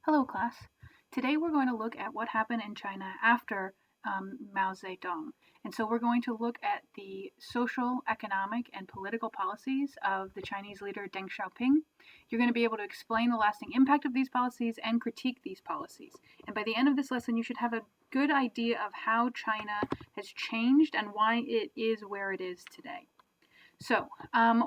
Hello, class. Today we're going to look at what happened in China after Mao Zedong. And so we're going to look at the social, economic, and political policies of the Chinese leader Deng Xiaoping. You're going to be able to explain the lasting impact of these policies and critique these policies. And by the end of this lesson, you should have a good idea of how China has changed and why it is where it is today. So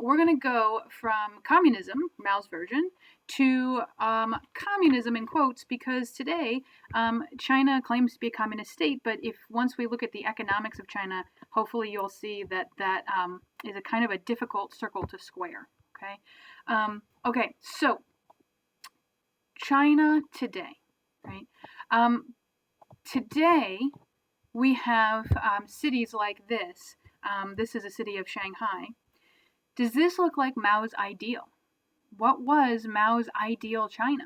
we're going to go from communism, Mao's version, to communism in quotes, because today China claims to be a communist state, but if once we look at the economics of China, hopefully you'll see that is a kind of a difficult circle to square. Okay, so China today, right? Today we have cities like this. This is a city of Shanghai. Does this look like Mao's ideal? What was Mao's ideal China?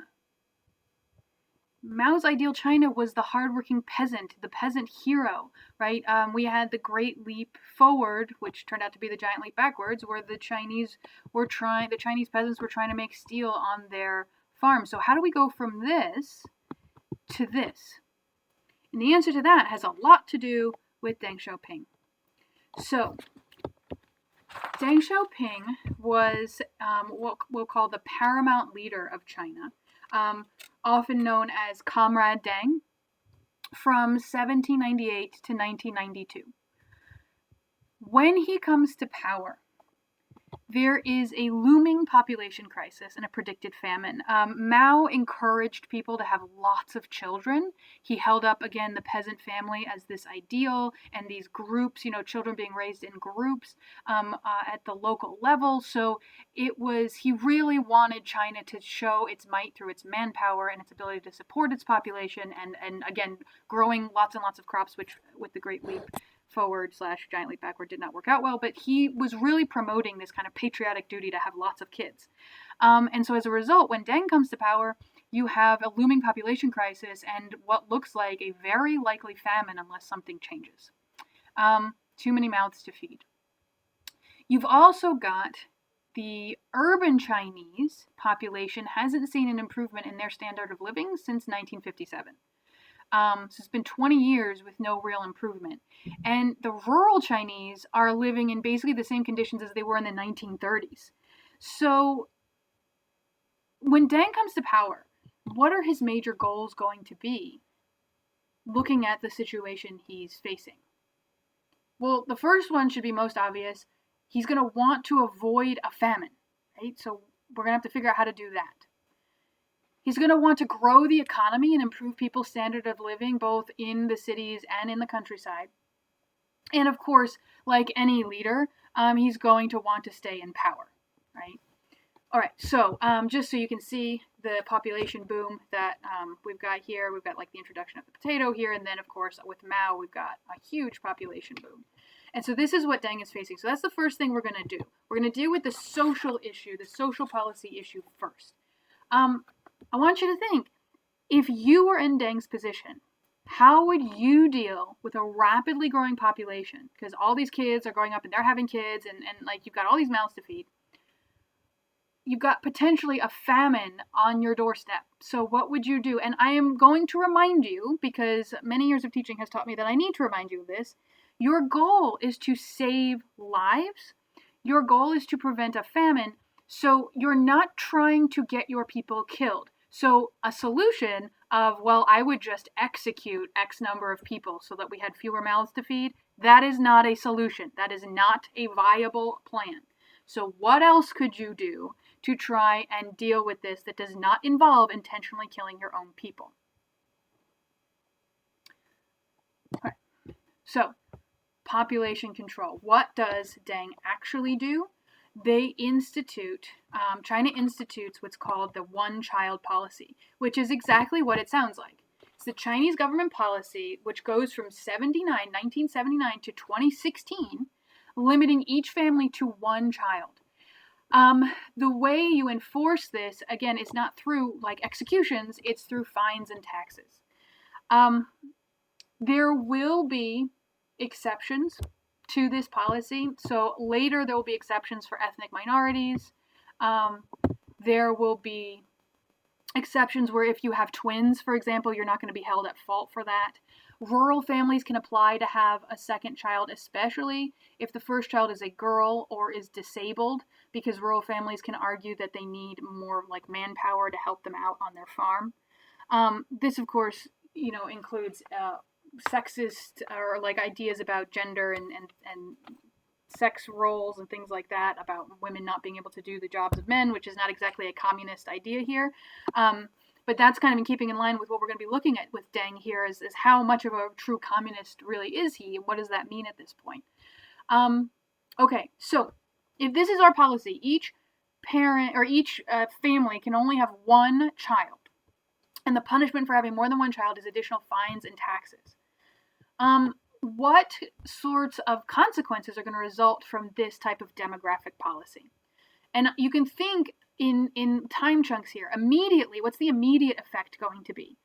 Mao's ideal China was the hardworking peasant, the peasant hero, right? We had the Great Leap Forward, which turned out to be the giant leap backwards, where the Chinese peasants were trying to make steel on their farm. So how do we go from this to this? And the answer to that has a lot to do with Deng Xiaoping. So Deng Xiaoping was what we'll call the paramount leader of China, often known as Comrade Deng, from 1798 to 1992. When he comes to power, there is a looming population crisis and a predicted famine. Mao encouraged people to have lots of children. He held up, again, the peasant family as this ideal, and these groups, children being raised in groups at the local level. So he really wanted China to show its might through its manpower and its ability to support its population, and again, growing lots and lots of crops, which with the Great Leap Forward / giant leap backward did not work out well, but he was really promoting this kind of patriotic duty to have lots of kids. And so as a result, when Deng comes to power, you have a looming population crisis and what looks like a very likely famine unless something changes. Too many mouths to feed. You've also got the urban Chinese population hasn't seen an improvement in their standard of living since 1957. So it's been 20 years with no real improvement. And the rural Chinese are living in basically the same conditions as they were in the 1930s. So when Deng comes to power, what are his major goals going to be, looking at the situation he's facing? Well, the first one should be most obvious. He's going to want to avoid a famine, right? So we're going to have to figure out how to do that. He's going to want to grow the economy and improve people's standard of living, both in the cities and in the countryside. And of course, like any leader, he's going to want to stay in power, right? All right, so just so you can see the population boom that we've got here, we've got like the introduction of the potato here, and then of course with Mao, we've got a huge population boom. And so this is what Deng is facing. So that's the first thing we're going to do. We're going to deal with the social issue, the social policy issue first. I want you to think, if you were in Deng's position, how would you deal with a rapidly growing population? Because all these kids are growing up and they're having kids and like you've got all these mouths to feed. You've got potentially a famine on your doorstep. So what would you do? And I am going to remind you, because many years of teaching has taught me that I need to remind you of this. Your goal is to save lives. Your goal is to prevent a famine. So you're not trying to get your people killed. So a solution of, well, I would just execute X number of people so that we had fewer mouths to feed, that is not a solution. That is not a viable plan. So what else could you do to try and deal with this that does not involve intentionally killing your own people? Okay. So population control. What does Deng actually do? China institutes what's called the one-child policy, which is exactly what it sounds like. It's the Chinese government policy, which goes from 1979 to 2016, limiting each family to one child. The way you enforce this, again, is not through like executions, it's through fines and taxes. There will be exceptions to this policy. So later there will be exceptions for ethnic minorities. There will be exceptions where if you have twins, for example, you're not going to be held at fault for that. Rural families can apply to have a second child, especially if the first child is a girl or is disabled, because rural families can argue that they need more like manpower to help them out on their farm. This, of course, includes sexist or like ideas about gender and sex roles and things like that, about women not being able to do the jobs of men, which is not exactly a communist idea here. But that's kind of in keeping in line with what we're going to be looking at with Deng here, is how much of a true communist really is he, and what does that mean at this point? Okay, so if this is our policy, each parent or each family can only have one child, and the punishment for having more than one child is additional fines and taxes. What sorts of consequences are going to result from this type of demographic policy? And you can think in time chunks here. Immediately, what's the immediate effect going to be?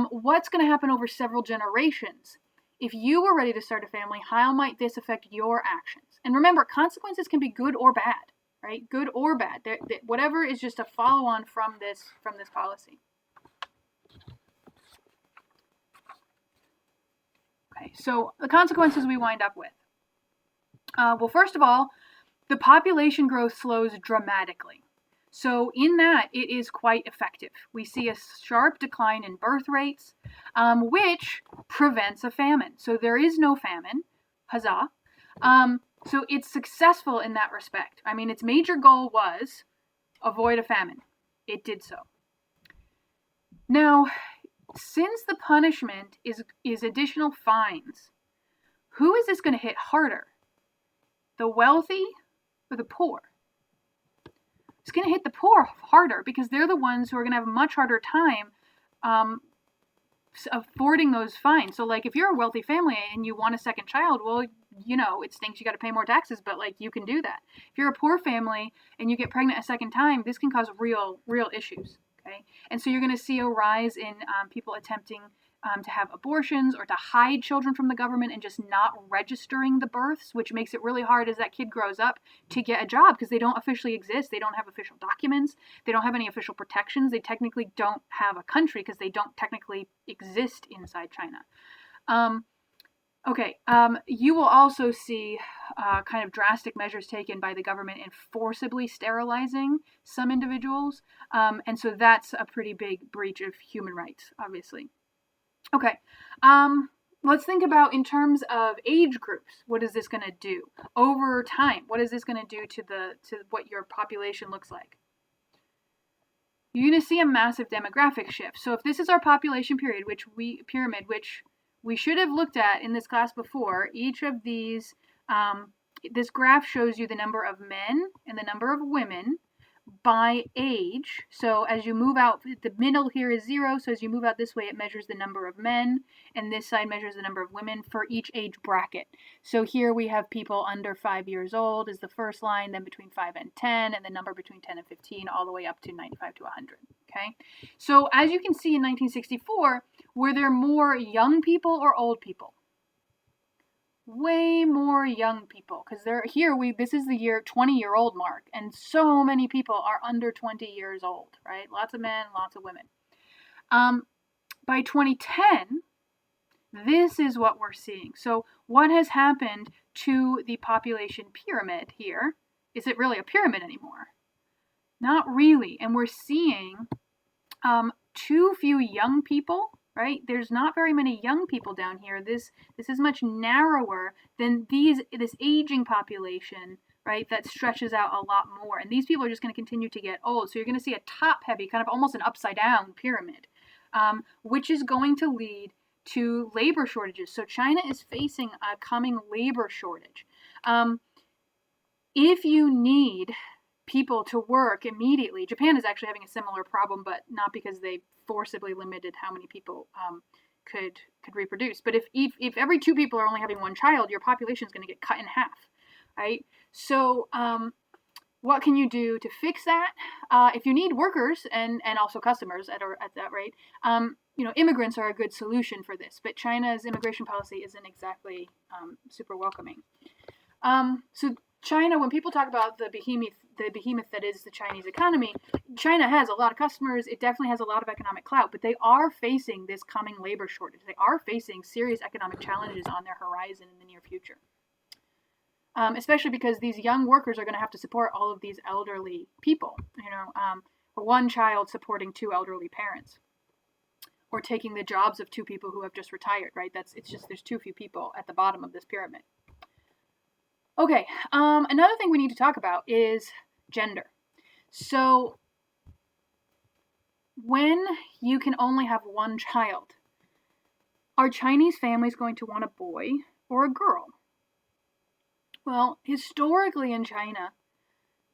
What's going to happen over several generations? If you were ready to start a family, how might this affect your actions? And remember, consequences can be good or bad, right? Good or bad. Whatever is just a follow-on from this policy. Okay, so the consequences we wind up with. Well, first of all, the population growth slows dramatically. So in that, it is quite effective. We see a sharp decline in birth rates, which prevents a famine. So there is no famine. Huzzah. So it's successful in that respect. I mean, its major goal was avoid a famine. It did so. Now, since the punishment is additional fines, who is this going to hit harder? The wealthy or the poor? It's going to hit the poor harder, because they're the ones who are going to have a much harder time affording those fines. So like if you're a wealthy family and you want a second child, well, it stinks, you got to pay more taxes, but like you can do that. If you're a poor family and you get pregnant a second time, this can cause real issues. Okay? And so you're going to see a rise in people attempting to have abortions or to hide children from the government and just not registering the births, which makes it really hard as that kid grows up to get a job, because they don't officially exist. They don't have official documents. They don't have any official protections. They technically don't have a country because they don't technically exist inside China. You will also see kind of drastic measures taken by the government in forcibly sterilizing some individuals. And so that's a pretty big breach of human rights, obviously. Okay, let's think about in terms of age groups. What is this going to do over time? What is this going to do to what your population looks like? You're going to see a massive demographic shift. So if this is our population pyramid, which we should have looked at in this class before, each of these, this graph shows you the number of men and the number of women by age. So as you move out, the middle here is 0. So as you move out this way, it measures the number of men, and this side measures the number of women for each age bracket. So here we have people under 5 years old is the first line, then between 5 and 10, and the number between 10 and 15, all the way up to 95 to 100. Okay. So as you can see in 1964, were there more young people or old people? Way more young people, because this is the 20-year-old mark, and so many people are under 20 years old, right? Lots of men, lots of women. By 2010, this is what we're seeing. So what has happened to the population pyramid here? Is it really a pyramid anymore? Not really. And we're seeing too few young people. Right? There's not very many young people down here. This is much narrower than this aging population, right? That stretches out a lot more. And these people are just going to continue to get old. So you're going to see a top-heavy, kind of almost an upside-down pyramid, which is going to lead to labor shortages. So China is facing a coming labor shortage. If you need people to work immediately, Japan is actually having a similar problem, but not because they forcibly limited how many people could reproduce. But if every 2 people are only having 1 child, your population is going to get cut in half, right? So what can you do to fix that? If you need workers and also customers at that rate, immigrants are a good solution for this. But China's immigration policy isn't exactly super welcoming. So China, when people talk about the behemoth that is the Chinese economy, China has a lot of customers. It definitely has a lot of economic clout, but they are facing this coming labor shortage. They are facing serious economic challenges on their horizon in the near future. Especially because these young workers are going to have to support all of these elderly people, one child supporting two elderly parents, or taking the jobs of two people who have just retired, right? There's too few people at the bottom of this pyramid. Okay, another thing we need to talk about is gender. So when you can only have one child, are Chinese families going to want a boy or a girl? Well, historically in China,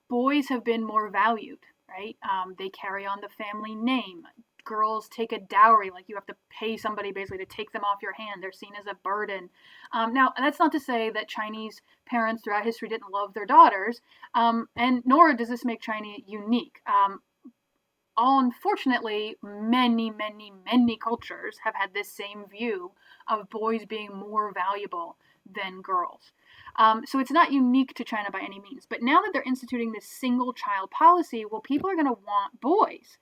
boys have been more valued, right? They carry on the family name. Girls take a dowry, like you have to pay somebody basically to take them off your hand. They're seen as a burden. Now, that's not to say that Chinese parents throughout history didn't love their daughters, and nor does this make China unique. Unfortunately, many cultures have had this same view of boys being more valuable than girls. So it's not unique to China by any means. But now that they're instituting this single child policy, well, people are going to want boys.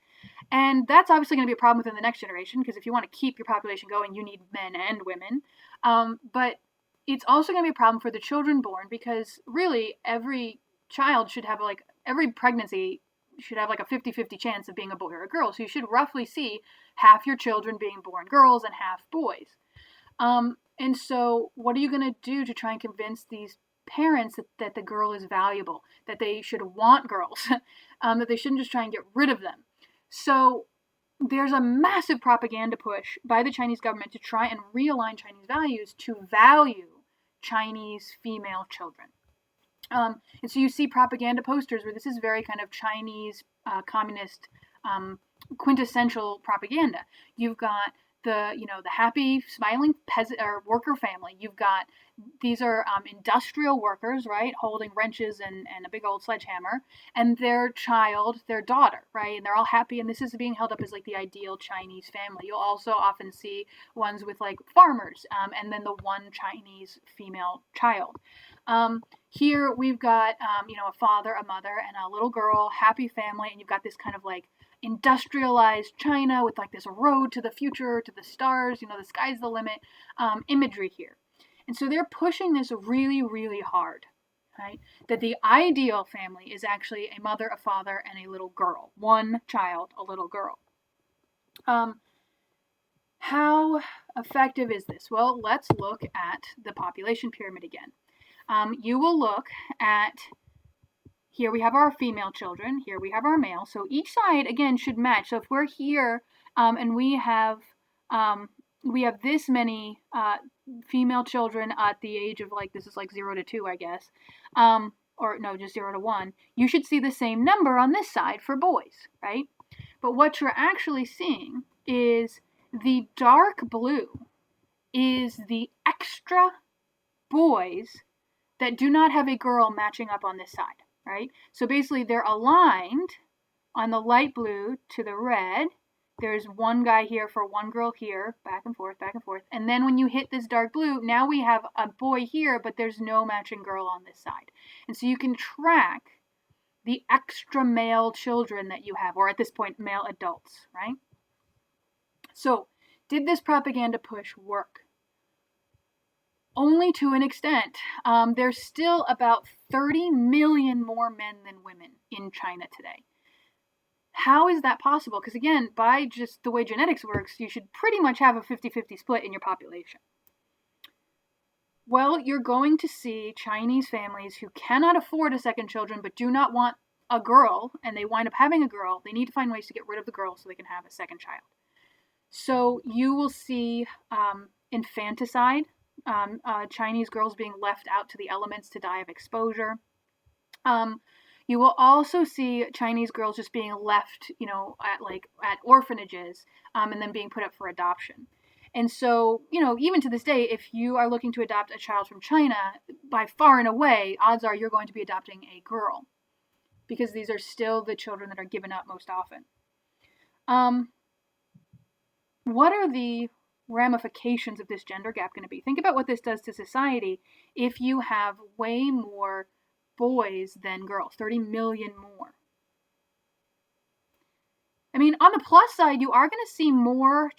And that's obviously going to be a problem within the next generation, because if you want to keep your population going, you need men and women. But it's also going to be a problem for the children born, because really every child should have every pregnancy should have like a 50-50 chance of being a boy or a girl. So you should roughly see half your children being born girls and half boys. And so what are you going to do to try and convince these parents that the girl is valuable, that they should want girls, that they shouldn't just try and get rid of them? So there's a massive propaganda push by the Chinese government to try and realign Chinese values to value Chinese female children. And so you see propaganda posters where this is very kind of Chinese communist quintessential propaganda. You've got the happy smiling peasant or worker family. You've got these are industrial workers, right, holding wrenches and a big old sledgehammer, and their daughter, right, and they're all happy, and this is being held up as like the ideal Chinese family. You'll also often see ones with like farmers, and then the one Chinese female child. Here we've got a father, a mother, and a little girl, happy family, and you've got this kind of like industrialized China with like this road to the future, to the stars, the sky's the limit imagery here. And so they're pushing this really, really hard, right? That the ideal family is actually a mother, a father, and a little girl. One child, a little girl. How effective is this? Well, let's look at the population pyramid again. You will look at, here we have our female children, here we have our male. So each side, again, should match. So if we're here and we have this many female children at the age of this is like 0 to 2, I guess, or no, just 0 to 1, you should see the same number on this side for boys, right? But what you're actually seeing is the dark blue is the extra boys that do not have a girl matching up on this side, right? So basically they're aligned on the light blue to the red. There's one guy here for one girl here, back and forth. And then when you hit this dark blue, now we have a boy here, but there's no matching girl on this side. And so you can track the extra male children that you have, or at this point, male adults, right? So did this propaganda push work? Only to an extent. There's still about 30 million more men than women in China today. How is that possible? Because again, by just the way genetics works, you should pretty much have a 50-50 split in your population. Well, you're going to see Chinese families who cannot afford a second children but do not want a girl, and they wind up having a girl. They need to find ways to get rid of the girl so they can have a second child. So you will see infanticide, Chinese girls being left out to the elements to die of exposure. You will also see Chinese girls just being left, at orphanages, and then being put up for adoption. And so, even to this day, if you are looking to adopt a child from China, by far and away, odds are you're going to be adopting a girl, because these are still the children that are given up most often. What are the ramifications of this gender gap going to be? Think about what this does to society if you have way more boys than girls, 30 million more. I mean, on the plus side, you are going to see more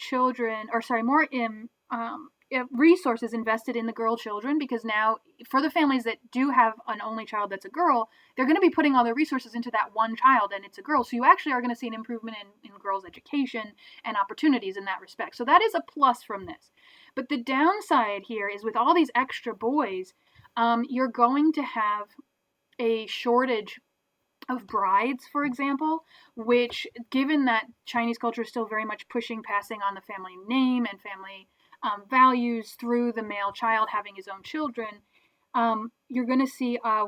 resources invested in the girl children, because now for the families that do have an only child that's a girl, they're going to be putting all their resources into that one child and it's a girl. So you actually are going to see an improvement in girls' education and opportunities in that respect. So that is a plus from this. But the downside here is with all these extra boys, you're going to have a shortage of brides, for example, which, given that Chinese culture is still very much pushing passing on the family name and family values through the male child having his own children, you're going to see a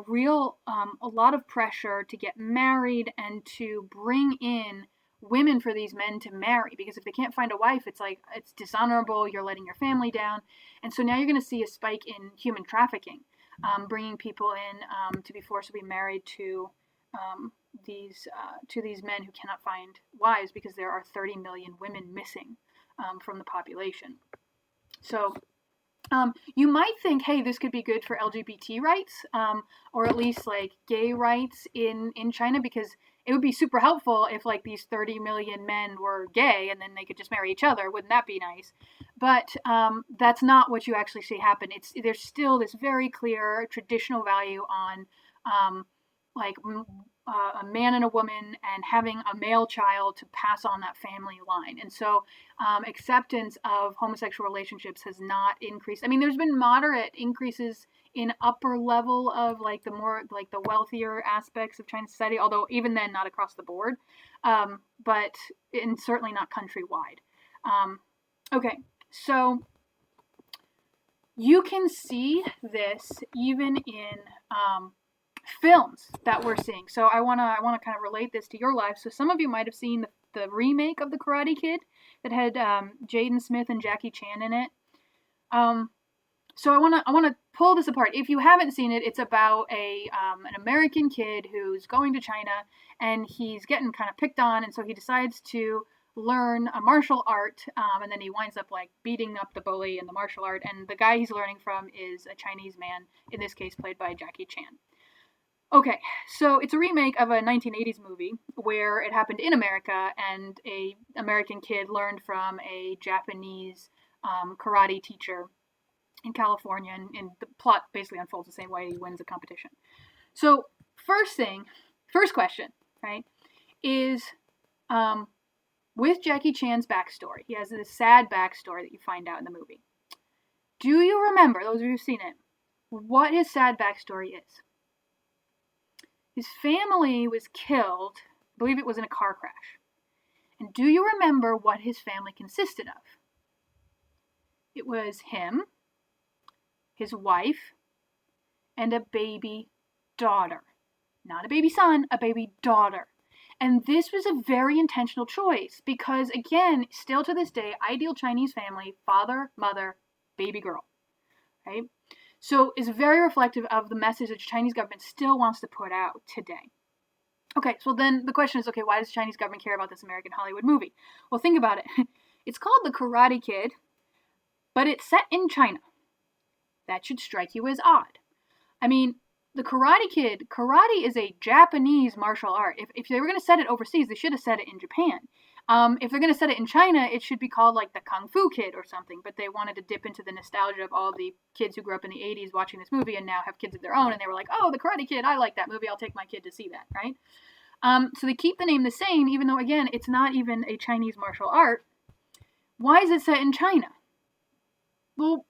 lot of pressure to get married and to bring in women for these men to marry, because if they can't find a wife, it's like, it's dishonorable, you're letting your family down. And so now you're going to see a spike in human trafficking, bringing people in to be forcibly married to these men who cannot find wives, because there are 30 million women missing from the population. So you might think, hey, this could be good for LGBT rights, or at least like gay rights in China, because it would be super helpful if like these 30 million men were gay and then they could just marry each other. Wouldn't that be nice? But that's not what you actually see happen. There's still this very clear traditional value on a man and a woman and having a male child to pass on that family line. And so acceptance of homosexual relationships has not increased. I mean, there's been moderate increases in upper level of like the wealthier aspects of Chinese society, although even then not across the board, but and certainly not countrywide. Okay, so you can see this even in films that we're seeing. So I want to kind of relate this to your lives. So some of you might have seen the remake of The Karate Kid that had Jaden Smith and Jackie Chan in it. So I want to pull this apart. If you haven't seen it, it's about an American kid who's going to China and he's getting kind of picked on, and so he decides to learn a martial art, and then he winds up like beating up the bully in the martial art, and the guy he's learning from is a Chinese man, in this case played by Jackie Chan. Okay, so it's a remake of a 1980s movie where it happened in America, and a American kid learned from a Japanese karate teacher in California, and the plot basically unfolds the same way. He wins a competition. So first question, right, is with Jackie Chan's backstory. He has this sad backstory that you find out in the movie. Do you remember, those of you who've seen it, what his sad backstory is? His family was killed, I believe it was in a car crash. And do you remember what his family consisted of? It was him, his wife, and a baby daughter. Not a baby son, a baby daughter. And this was a very intentional choice because, again, still to this day, ideal Chinese family, father, mother, baby girl, right? So it's very reflective of the message that the Chinese government still wants to put out today. Okay, so then the question is, okay, why does the Chinese government care about this American Hollywood movie? Well, think about it. It's called The Karate Kid, but it's set in China. That should strike you as odd. I mean, The Karate Kid, karate is a Japanese martial art. If they were going to set it overseas, they should have set it in Japan. If they're going to set it in China, it should be called like the Kung Fu Kid or something, but they wanted to dip into the nostalgia of all the kids who grew up in the 80s watching this movie and now have kids of their own, and they were like, oh, The Karate Kid, I like that movie, I'll take my kid to see that, right? So they keep the name the same, even though, again, it's not even a Chinese martial art. Why is it set in China? Well,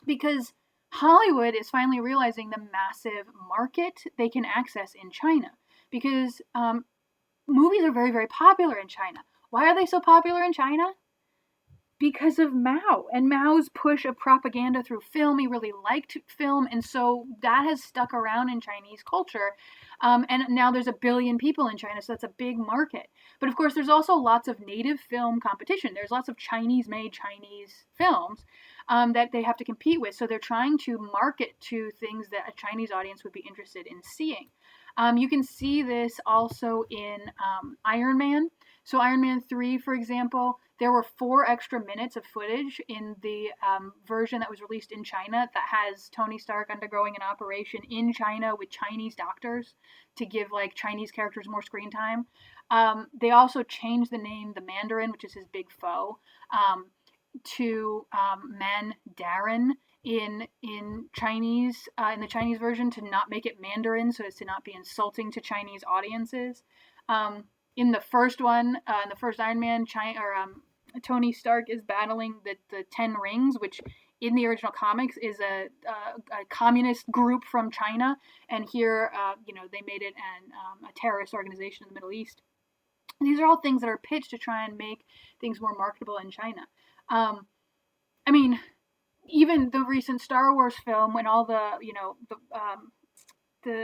because Hollywood is finally realizing the massive market they can access in China, because movies are very, very popular in China. Why are they so popular in China? Because of Mao and Mao's push of propaganda through film. He really liked film, and so that has stuck around in Chinese culture. And now there's 1 billion people in China, so that's a big market. But of course, there's also lots of native film competition. There's lots of Chinese-made Chinese films that they have to compete with. So they're trying to market to things that a Chinese audience would be interested in seeing. You can see this also in Iron Man. So Iron Man 3, for example, there were 4 extra minutes of footage in the version that was released in China that has Tony Stark undergoing an operation in China with Chinese doctors to give like Chinese characters more screen time. They also changed the name, the Mandarin, which is his big foe, to Mandarin in Chinese, in the Chinese version, to not make it Mandarin, so as to not be insulting to Chinese audiences. In the first one, in the first Iron Man, Tony Stark is battling the Ten Rings, which in the original comics is a communist group from China, and here, they made it a terrorist organization in the Middle East. These are all things that are pitched to try and make things more marketable in China. I mean, even the recent Star Wars film, when all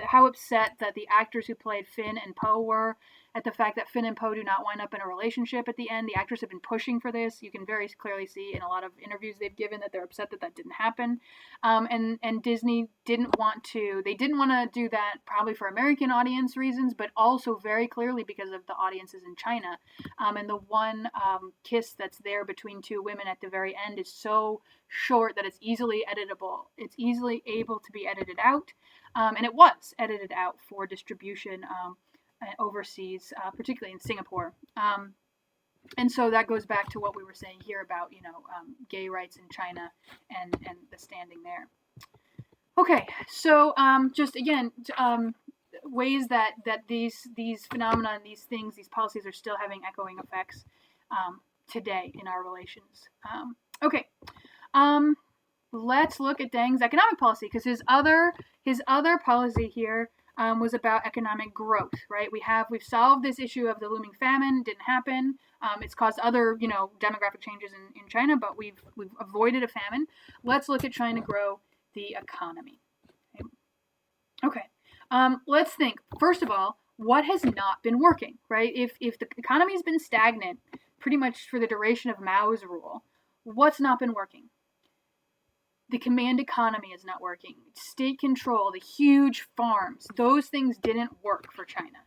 how upset that the actors who played Finn and Poe were at the fact that Finn and Poe do not wind up in a relationship at the end. The actors have been pushing for this. You can very clearly see in a lot of interviews they've given that they're upset that that didn't happen. And Disney didn't want to. They didn't want to do that probably for American audience reasons, but also very clearly because of the audiences in China. And the one kiss that's there between two women at the very end is so short that it's easily editable. It's easily able to be edited out. And it was edited out for distribution overseas, particularly in Singapore. And so that goes back to what we were saying here about, gay rights in China and the standing there. Okay, so just again, ways that these phenomena, these things, these policies are still having echoing effects today in our relations. Okay. Let's look at Deng's economic policy, because his other policy here was about economic growth, right? We've solved this issue of the looming famine. Didn't happen. It's caused other demographic changes in China, but we've avoided a famine. Let's look at trying to grow the economy. Okay. Let's think first of all, what has not been working, right? If the economy's been stagnant pretty much for the duration of Mao's rule, what's not been working? The command economy is not working. State control, the huge farms, those things didn't work for China.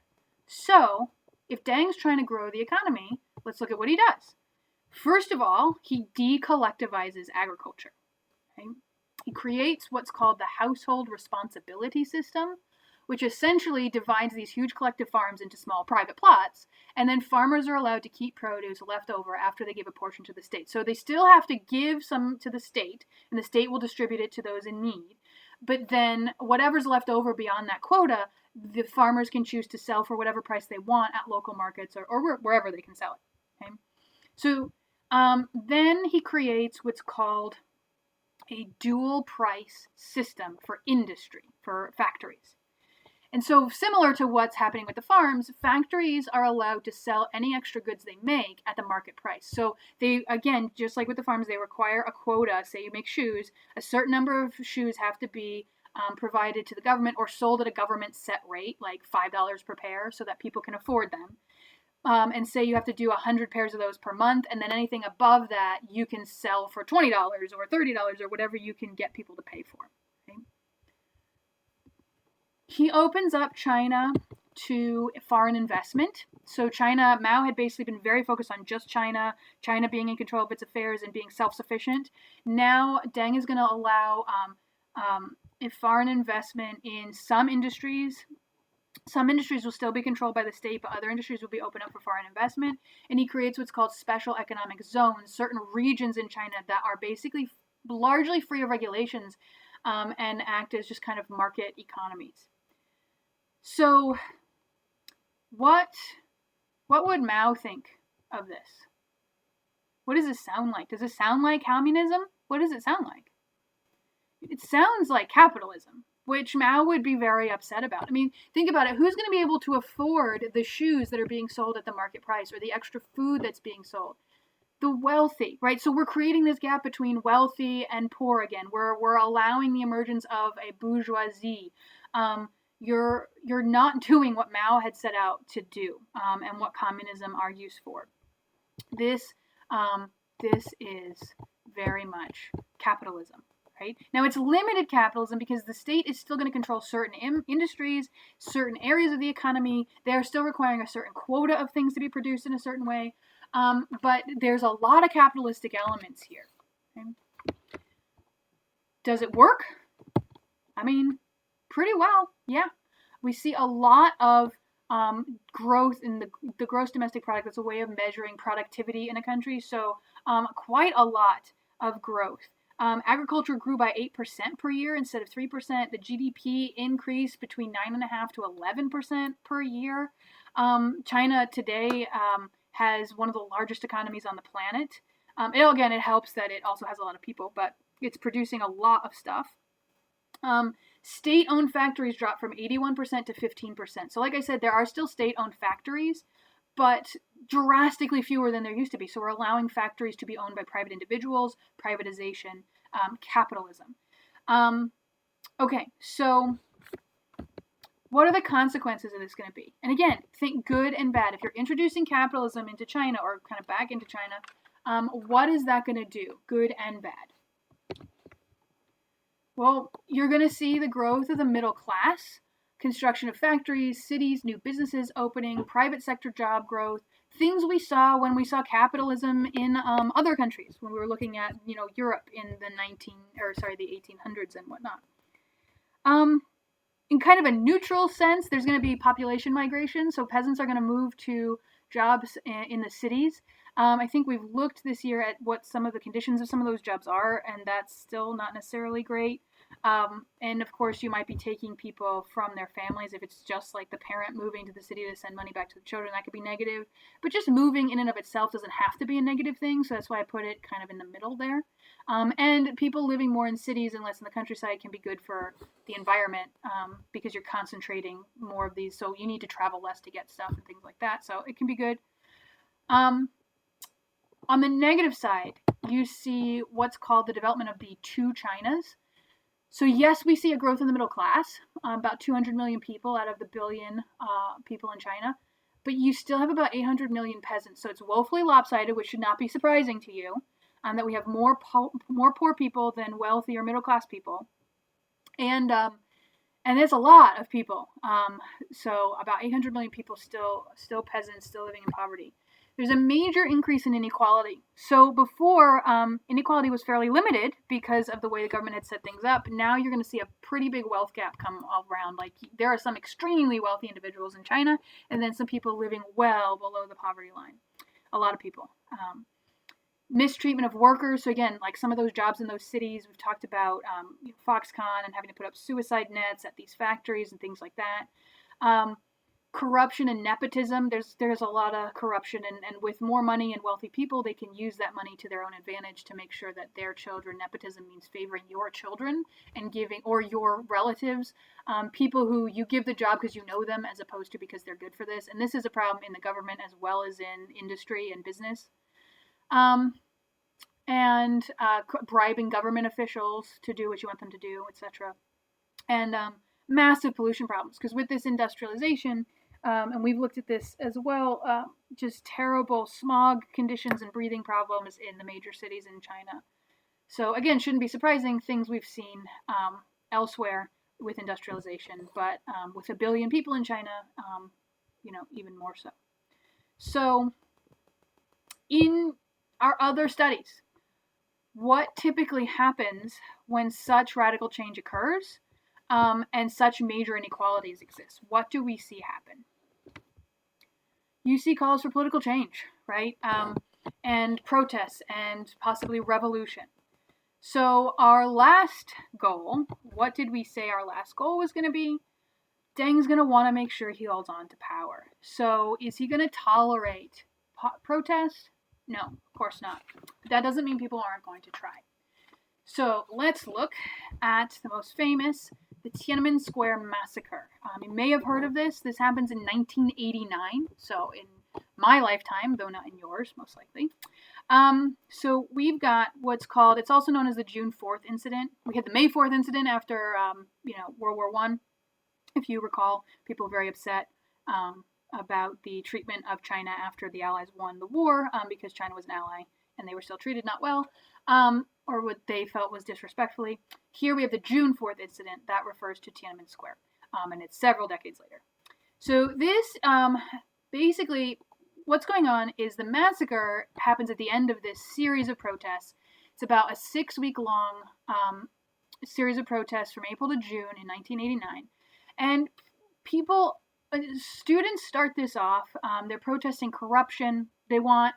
So, if Deng's trying to grow the economy, let's look at what he does. First of all, he decollectivizes agriculture. Okay? He creates what's called the household responsibility system, which essentially divides these huge collective farms into small private plots, and then farmers are allowed to keep produce left over after they give a portion to the state. So they still have to give some to the state, and the state will distribute it to those in need. But then whatever's left over beyond that quota, the farmers can choose to sell for whatever price they want at local markets or wherever they can sell it. Okay? So then he creates what's called a dual price system for industry, for factories. And so similar to what's happening with the farms, factories are allowed to sell any extra goods they make at the market price. So they, again, just like with the farms, they require a quota. Say you make shoes, a certain number of shoes have to be provided to the government or sold at a government set rate, like $5 per pair, so that people can afford them. And say you have to do 100 pairs of those per month, and then anything above that you can sell for $20 or $30 or whatever you can get people to pay for. Okay? He opens up China to foreign investment. So Mao had basically been very focused on just China being in control of its affairs and being self-sufficient. Now Deng is going to allow a foreign investment in some industries. Some industries will still be controlled by the state, but other industries will be open up for foreign investment. And he creates what's called special economic zones, certain regions in China that are basically largely free of regulations and act as just kind of market economies. So what would Mao think of this? What does it sound like? Does it sound like communism? What does it sound like? It sounds like capitalism, which Mao would be very upset about. I mean, think about it. Who's going to be able to afford the shoes that are being sold at the market price or the extra food that's being sold? The wealthy, right? So we're creating this gap between wealthy and poor again. We're allowing the emergence of a bourgeoisie. You're not doing what Mao had set out to do, and what communism argues for. This is very much capitalism, right? Now, it's limited capitalism because the state is still going to control certain industries, certain areas of the economy. They're still requiring a certain quota of things to be produced in a certain way. But there's a lot of capitalistic elements here. Okay? Does it work? I mean, pretty well, yeah. We see a lot of growth in the gross domestic product. That's a way of measuring productivity in a country. So quite a lot of growth. Agriculture grew by 8% per year instead of 3%. The GDP increased between 9.5% to 11% per year. China today has one of the largest economies on the planet. It helps that it also has a lot of people, but it's producing a lot of stuff. State-owned factories dropped from 81% to 15%. So like I said, there are still state-owned factories, but drastically fewer than there used to be. So we're allowing factories to be owned by private individuals, privatization, capitalism. Okay, so what are the consequences of this going to be? And again, think good and bad. If you're introducing capitalism into China or kind of back into China, what is that going to do, good and bad? Well, you're going to see the growth of the middle class, construction of factories, cities, new businesses opening, private sector job growth, things we saw when we saw capitalism in other countries, when we were looking at, Europe in the 1800s and whatnot. In kind of a neutral sense, there's going to be population migration, so peasants are going to move to jobs in the cities. I think we've looked this year at what some of the conditions of some of those jobs are, and that's still not necessarily great. And of course, you might be taking people from their families. If it's just like the parent moving to the city to send money back to the children, that could be negative. But just moving in and of itself doesn't have to be a negative thing, so that's why I put it kind of in the middle there. And people living more in cities and less in the countryside can be good for the environment because you're concentrating more of these. So you need to travel less to get stuff and things like that. So it can be good. On the negative side, you see what's called the development of the two Chinas. So yes, we see a growth in the middle class, about 200 million people out of the billion people in China. But you still have about 800 million peasants. So it's woefully lopsided, which should not be surprising to you, that we have more poor people than wealthy or middle class people. And there's a lot of people. So about 800 million people still peasants, still living in poverty. There's a major increase in inequality. So before, inequality was fairly limited because of the way the government had set things up. Now you're going to see a pretty big wealth gap come all around. Like there are some extremely wealthy individuals in China, and then some people living well below the poverty line. A lot of people. Mistreatment of workers. So again, like some of those jobs in those cities, we've talked about Foxconn and having to put up suicide nets at these factories and things like that. Corruption and nepotism. There's a lot of corruption, and with more money and wealthy people, they can use that money to their own advantage to make sure that their children, nepotism means favoring your children and giving, or your relatives, people who you give the job because you know them as opposed to because they're good for this. And this is a problem in the government as well as in industry and business. And bribing government officials to do what you want them to do, etc. And massive pollution problems, because with this industrialization, and we've looked at this as well, just terrible smog conditions and breathing problems in the major cities in China. So again, shouldn't be surprising, things we've seen elsewhere with industrialization, but with 1 billion people in China, even more so. So in our other studies, what typically happens when such radical change occurs and such major inequalities exist? What do we see happen? You see calls for political change, right? And protests and possibly revolution. So our last goal, what did we say our last goal was going to be? Deng's going to want to make sure he holds on to power. So is he going to tolerate protest? No, of course not. But that doesn't mean people aren't going to try. So let's look at the most famous, the Tiananmen Square Massacre. You may have heard of this. This happens in 1989, so in my lifetime, though not in yours, most likely. So we've got what's called, it's also known as the June 4th incident. We had the May 4th incident after, World War I. If you recall, people were very upset about the treatment of China after the Allies won the war, because China was an ally and they were still treated not well. or what they felt was disrespectfully. Here we have the June 4th incident that refers to Tiananmen Square, and it's several decades later. So this, basically, what's going on is the massacre happens at the end of this series of protests. It's about a 6-week long series of protests from April to June in 1989. And students start this off. They're protesting corruption. They want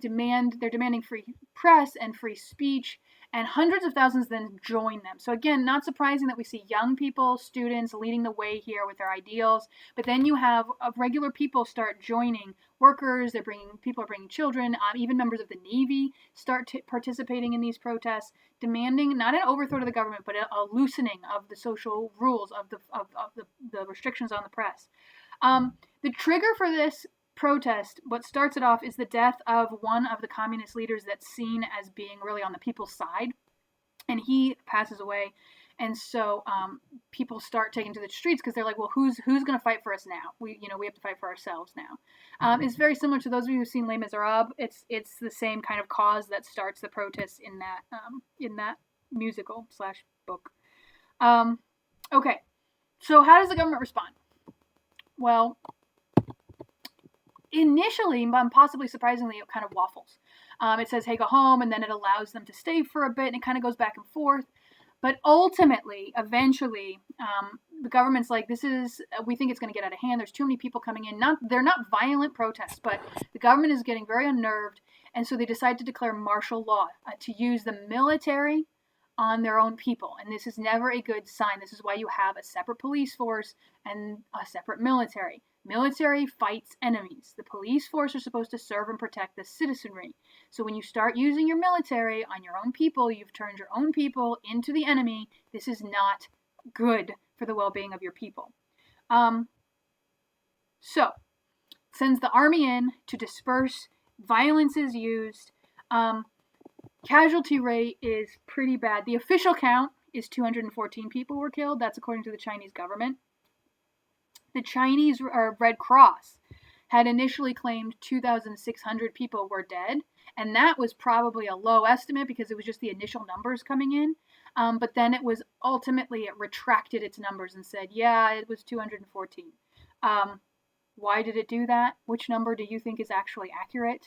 they're demanding free press and free speech, and hundreds of thousands then join them. So again, not surprising that we see young people, students leading the way here with their ideals, but then you have regular people start joining. Workers, people are bringing children, even members of the Navy start participating in these protests, demanding not an overthrow of the government, but a loosening of the social rules of the restrictions on the press. The trigger for this protest, what starts it off is the death of one of the communist leaders that's seen as being really on the people's side, and he passes away. And so people start taking to the streets because they're like, well, who's going to fight for us now? We have to fight for ourselves now. It's very similar to those of you who've seen Les Miserables. It's the same kind of cause that starts the protests in that musical / book. Okay, so how does the government respond? Well, initially, but possibly surprisingly, it kind of waffles. It says, hey, go home, and then it allows them to stay for a bit, and it kind of goes back and forth. But ultimately, eventually, the government's like, we think it's going to get out of hand. There's too many people coming in. They're not violent protests, but the government is getting very unnerved, and so they decide to declare martial law, to use the military on their own people. And this is never a good sign. This is why you have a separate police force and a separate military. Military fights enemies. The police force are supposed to serve and protect the citizenry. So when you start using your military on your own people, you've turned your own people into the enemy. This is not good for the well-being of your people. So, sends the army in to disperse. Violence is used. Casualty rate is pretty bad. The official count is 214 people were killed. That's according to the Chinese government. The Chinese Red Cross had initially claimed 2,600 people were dead, and that was probably a low estimate because it was just the initial numbers coming in. But then it retracted its numbers and said, yeah, it was 214. Why did it do that? Which number do you think is actually accurate?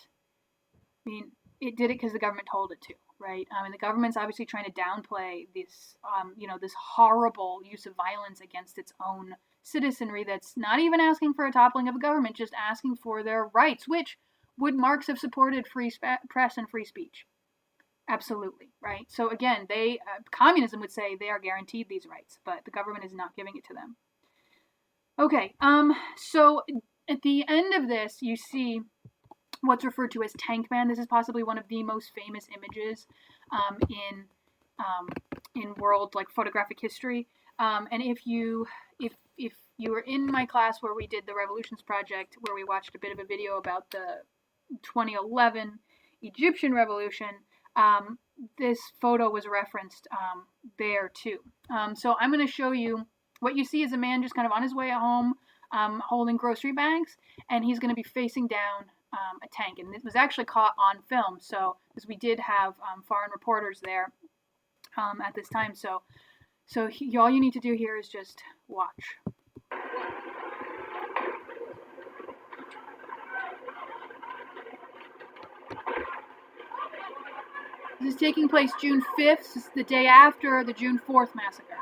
I mean, it did it because the government told it to, right? The government's obviously trying to downplay this, this horrible use of violence against its own citizenry that's not even asking for a toppling of a government, just asking for their rights, which would Marx have supported free press and free speech? Absolutely, right? So again, communism would say they are guaranteed these rights, but the government is not giving it to them. Okay, so at the end of this, you see what's referred to as Tank Man. This is possibly one of the most famous images in world photographic history. And if you were in my class where we did the Revolutions Project, where we watched a bit of a video about the 2011 Egyptian Revolution, this photo was referenced there too. So I'm going to show you what you see is a man just kind of on his way home, holding grocery bags, and he's going to be facing down a tank. And this was actually caught on film, so because we did have foreign reporters there at this time. So all you need to do here is just watch. This is taking place June 5th. This is the day after the June 4th massacre.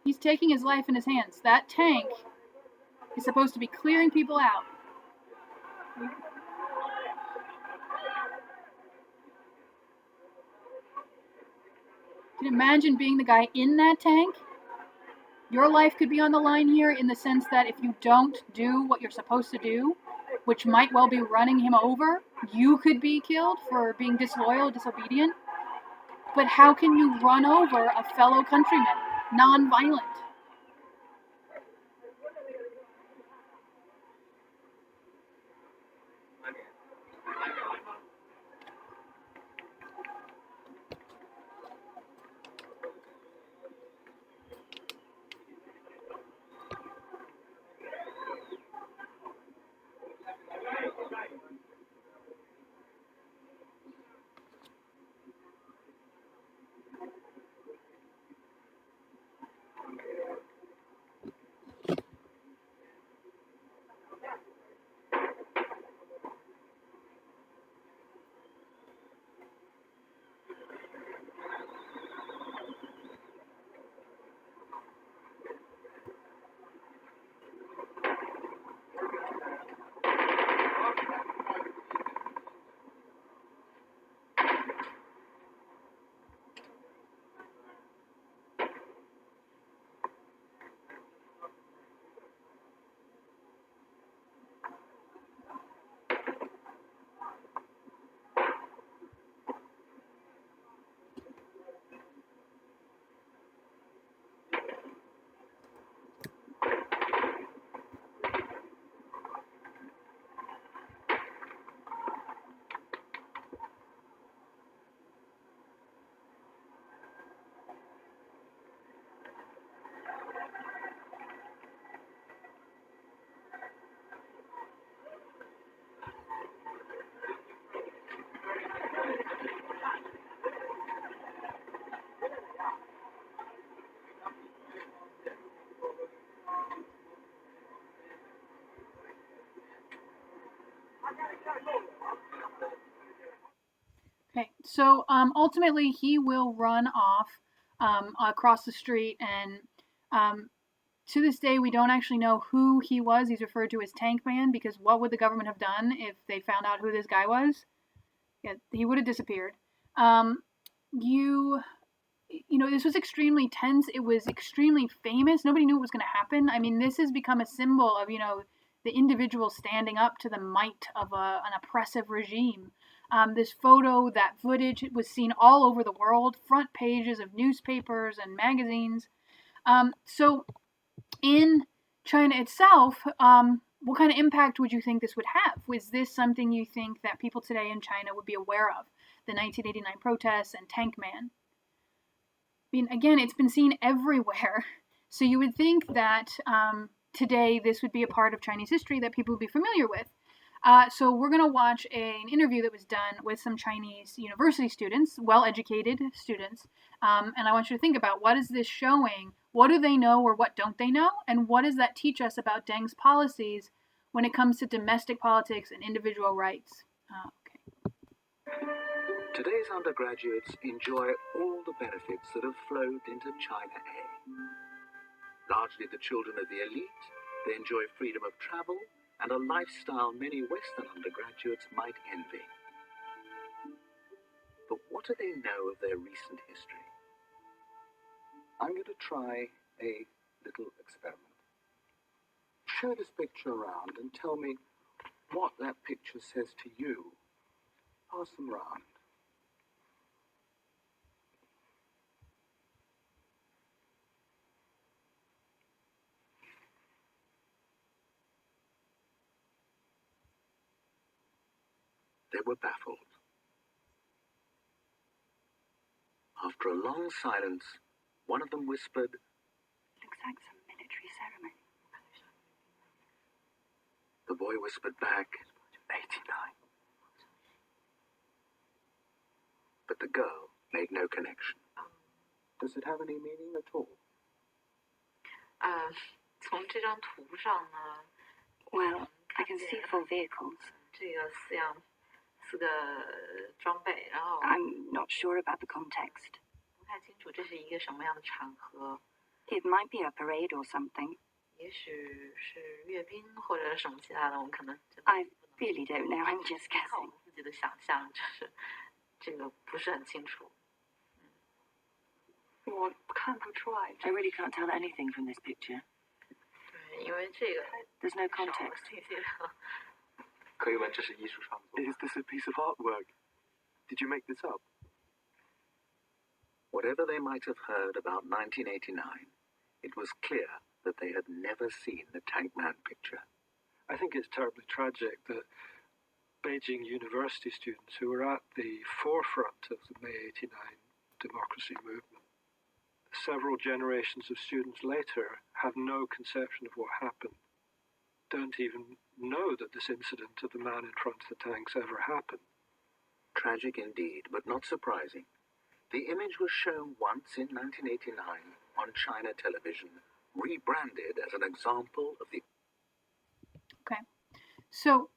He's taking his life in his hands. That tank is supposed to be clearing people out. Can you imagine being the guy in that tank? Your life could be on the line here in the sense that if you don't do what you're supposed to do, which might well be running him over, you could be killed for being disloyal, disobedient. But how can you run over a fellow countryman, non-violent? Okay, so ultimately he will run off across the street, and um, to this day we don't actually know who he was. He's referred to as Tank Man because what would the government have done if they found out who this guy was? Yeah, he would have disappeared. Um, you you know, this was extremely tense. It was extremely famous. Nobody knew what was going to happen. I mean, this has become a symbol of, you know, the individual standing up to the might of an oppressive regime. This photo, that footage was seen all over the world, front pages of newspapers and magazines. So in China itself, what kind of impact would you think this would have? Was this something you think that people today in China would be aware of? The 1989 protests and Tank Man? I mean, again, it's been seen everywhere. So you would think that today this would be a part of Chinese history that people would be familiar with. So we're going to watch an interview that was done with some Chinese university students, well-educated students, and I want you to think about what is this showing? What do they know or what don't they know? And what does that teach us about Deng's policies when it comes to domestic politics and individual rights? Today's undergraduates enjoy all the benefits that have flowed into China A. Largely the children of the elite, they enjoy freedom of travel and a lifestyle many Western undergraduates might envy. But what do they know of their recent history? I'm going to try a little experiment. Show this picture around and tell me what that picture says to you. Pass them round. They were baffled. After a long silence, one of them whispered, "Looks like some military ceremony." The boy whispered back, 89. But the girl made no connection. Does it have any meaning at all? 从这张图上呢 Well, I can see 4 vehicles. 这个4个装备，然后 I'm not sure about the context. 不太清楚这是一个什么样的场合。It might be a parade or something. 也许是阅兵或者什么其他的，我们可能 I really don't know. I'm just guessing. 靠我们自己的想象，就是这个不是很清楚。我看不出来。I really can't tell anything from this picture. 对，因为这个 There's no context. 可以问这是艺术创作。Is this a piece of artwork? Did you make this up? Whatever they might have heard about 1989, it was clear that they had never seen the Tank Man picture. I think it's terribly tragic that Beijing university students who were at the forefront of the May 89 democracy movement, several generations of students later have no conception of what happened, don't even know that this incident of the man in front of the tanks ever happened. Tragic indeed, but not surprising. The image was shown once in 1989 on China television, rebranded as an example of the... Okay, so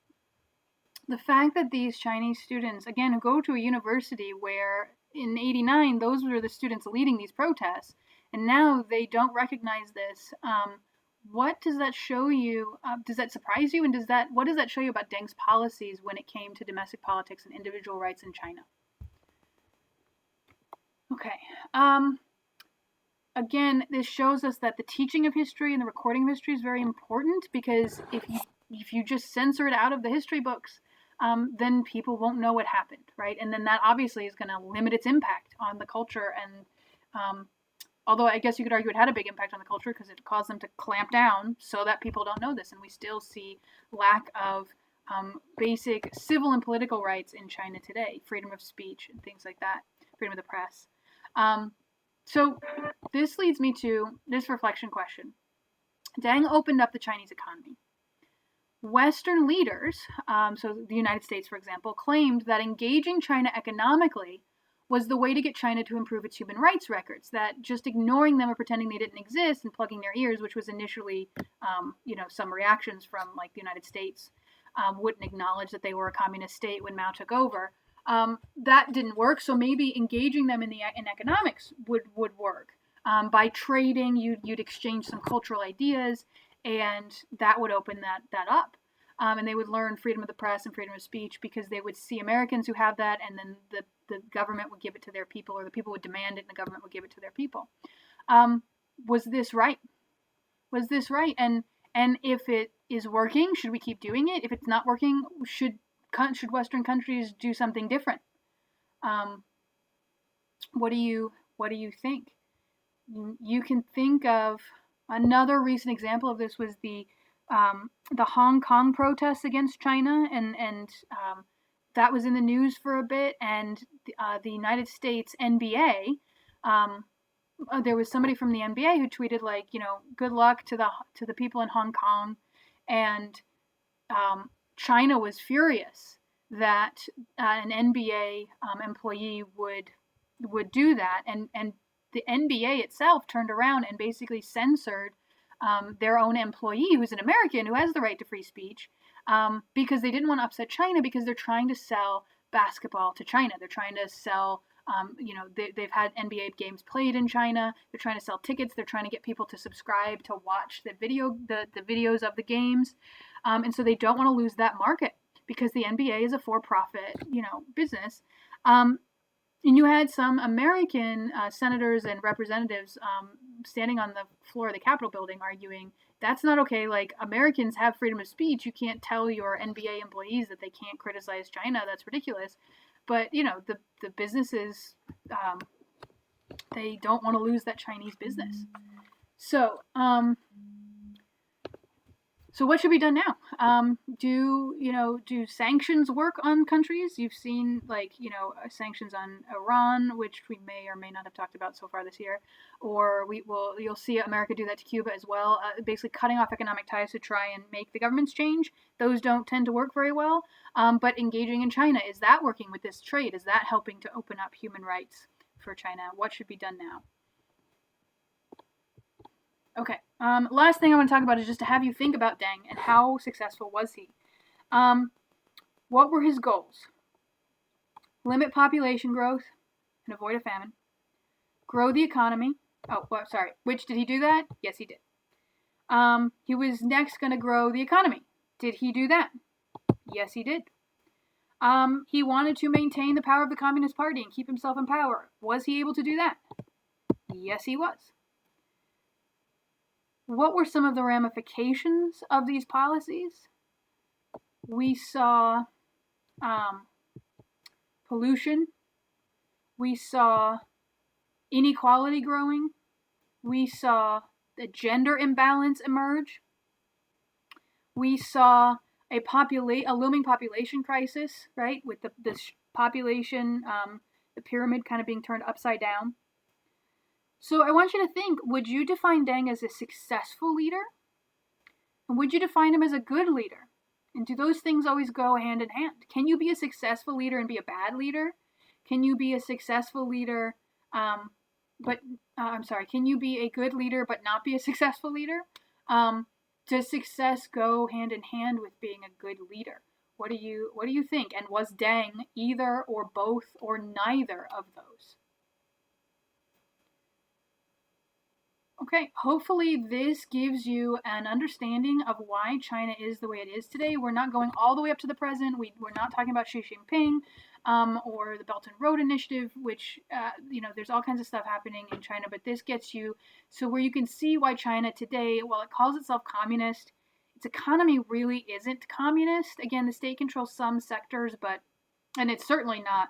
the fact that these Chinese students, again, go to a university where in 89, those were the students leading these protests, and now they don't recognize this. What does that show you? Does that surprise you? And what does that show you about Deng's policies when it came to domestic politics and individual rights in China? Okay. Again, this shows us that the teaching of history and the recording of history is very important, because if you just censor it out of the history books, then people won't know what happened, right? And then that obviously is going to limit its impact on the culture. And although I guess you could argue it had a big impact on the culture because it caused them to clamp down so that people don't know this. And we still see lack of basic civil and political rights in China today, freedom of speech and things like that, freedom of the press. So this leads me to this reflection question. Deng opened up the Chinese economy. Western leaders, so the United States, for example, claimed that engaging China economically was the way to get China to improve its human rights records, that just ignoring them or pretending they didn't exist and plugging their ears, which was initially, some reactions from like the United States, wouldn't acknowledge that they were a communist state when Mao took over. That didn't work, so maybe engaging them in economics would work. By trading, you'd exchange some cultural ideas, and that would open that up. And they would learn freedom of the press and freedom of speech because they would see Americans who have that, and then the government would give it to their people, or the people would demand it, and the government would give it to their people. Was this right? Was this right? And if it is working, should we keep doing it? If it's not working, should Western countries do something different? What do you think? You can think of another recent example of this was the Hong Kong protests against China, and that was in the news for a bit. And the United States NBA, there was somebody from the NBA who tweeted like, good luck to the people in Hong Kong, and China was furious that an NBA employee would do that, and the NBA itself turned around and basically censored their own employee, who's an American, who has the right to free speech, because they didn't want to upset China, because they're trying to sell basketball to China. They're trying to sell, they've had NBA games played in China. They're trying to sell tickets. They're trying to get people to subscribe to watch the videos of the games, and so they don't want to lose that market because the NBA is a for-profit, business. And you had some American senators and representatives standing on the floor of the Capitol building arguing that's not okay. Like, Americans have freedom of speech. You can't tell your NBA employees that they can't criticize China. That's ridiculous. But, the businesses, they don't want to lose that Chinese business. So, so what should be done now? Do sanctions work on countries? You've seen sanctions on Iran, which we may or may not have talked about so far this year, or you'll see America do that to Cuba as well. Basically, cutting off economic ties to try and make the governments change. Those don't tend to work very well. But engaging in China, is that working with this trade? Is that helping to open up human rights for China? What should be done now? Okay, last thing I want to talk about is just to have you think about Deng and how successful was he. What were his goals? Limit population growth and avoid a famine. Grow the economy. Which, did he do that? Yes, he did. He was next going to grow the economy. Did he do that? Yes, he did. He wanted to maintain the power of the Communist Party and keep himself in power. Was he able to do that? Yes, he was. What were some of the ramifications of these policies? We saw pollution. We saw inequality growing. We saw the gender imbalance emerge. We saw a looming population crisis, right? With the population, the pyramid kind of being turned upside down. So I want you to think, would you define Deng as a successful leader? And would you define him as a good leader? And do those things always go hand in hand? Can you be a successful leader and be a bad leader? Can you be a successful leader, can you be a good leader but not be a successful leader? Does success go hand in hand with being a good leader? What do you think? And was Deng either or both or neither of those? Okay, hopefully this gives you an understanding of why China is the way it is today. We're not going all the way up to the present. We're not talking about Xi Jinping or the Belt and Road Initiative, which, there's all kinds of stuff happening in China. But this gets you so where you can see why China today, while it calls itself communist, its economy really isn't communist. Again, the state controls some sectors, and it's certainly not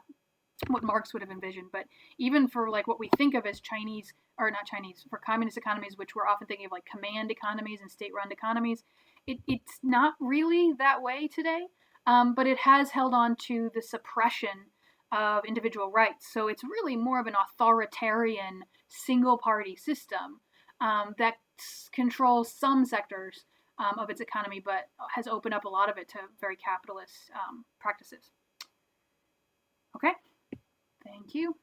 what Marx would have envisioned. But even for like what we think of as Chinese, or not Chinese, for communist economies, which we're often thinking of like command economies and state-run economies, it's not really that way today. But it has held on to the suppression of individual rights. So it's really more of an authoritarian single-party system that controls some sectors of its economy, but has opened up a lot of it to very capitalist practices. Okay, thank you.